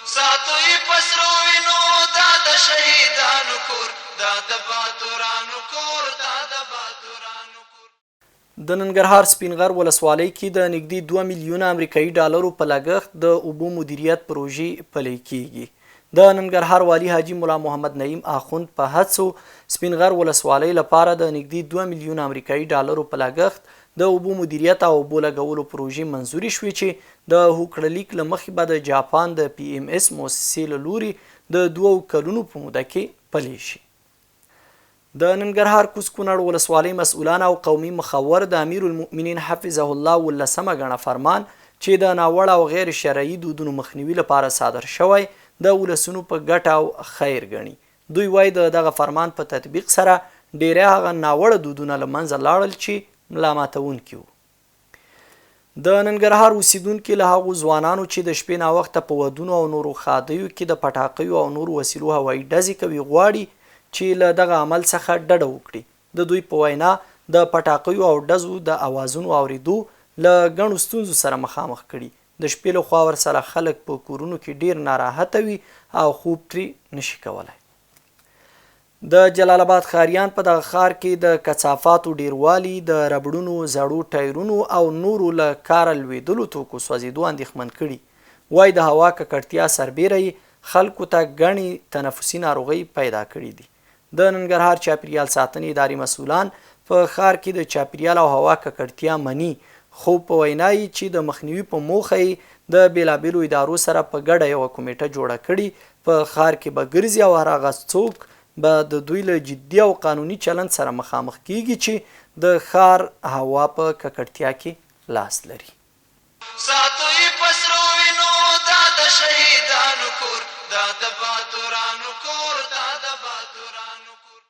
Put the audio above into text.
ساتوی پسرو وینو دا د شهیدانو کور دا د باتورانو کور دا د باتورانو کور. د ننګرهار سپینغر ولسوالۍ کې د نږدې 2 میلیونه امریکایي ډالرو په لګښت د اوبو مدیریت پروژې پلي کیږي. د ننګرهار والي حاجي ملا محمد نعیم آخوند په هڅو سپینغر ولسوالۍ لپاره د نږدې 2 میلیونه امریکایي ډالرو په لګښت د اوبو مدیریت او اوبو لګولو پروژې منظوري شوې چې د هوکړلیک له مخې به د جاپان د PMS مؤسسې له لوري د 2 کلونو په موده کې پلي شي. د ننګرهار کوز کونړ ولسوالۍ مسؤلان او قومي مخور د امیر المؤمنین حفظه الله 18مه ګڼه فرمان چې د ناوړه او غیر شرعي دودونو مخنیوي لپاره صادر شوی د ولسونو په ګټه او خیر ګڼي. دوی وایي د دغه فرمان په تطبیق سره ډیری هغه ناوړه دودونه له منځه لاړل چې ملامتونکي وو. د ننګرهار اوسیدونکي له هغو ځوانانو چې د شپې ناوخته په ودونو او نورو ښادیو کې د پټاقیو او نورو وسیلو هوایي ډزې کوي غواړي چې له دغه عمل څخه ډډه وکړي. د دوی په وینا د پټاقیو او ډزو د اوازونو اوریدو له ګڼو ستونزو سره مخامخ کړي. د شپې له خوا ورسره خلک په کورونو کې ډیر ناراحته وي او خوب ترې نشي کولی. د جلال آباد ښاریان په دغه ښار کې د کثافاتو ډیروالي، د ربړونو، زړو ټایرونو او نورو له کاره لوېدلو توکو سوځېدو اندېښمن کړي. وایي د هوا ککړتیا سربیره خلکو ته ګڼې تنفسي ناروغۍ پیدا کړي دي. د ننګرهار چاپیریال ساتنې ادارې مسؤلان په ښار کې د چاپیریال او هوا ککړتیا مني، خو په وینا یې چې د مخنیوي په موخه یې د بېلابېلو ادارو سره په ګډه یوه کمیټه جوړه کړي. په ښار کې به ګرځي او هر هغه څوک به د دوی له جدي او قانوني چلند سره مخامخ کیږي چې د ښار هوا په ککړتیا کې لاس لري. ساتوی پسرو وینو دا د شهیدانو کور دا د باتورانو کور دا د باتورانو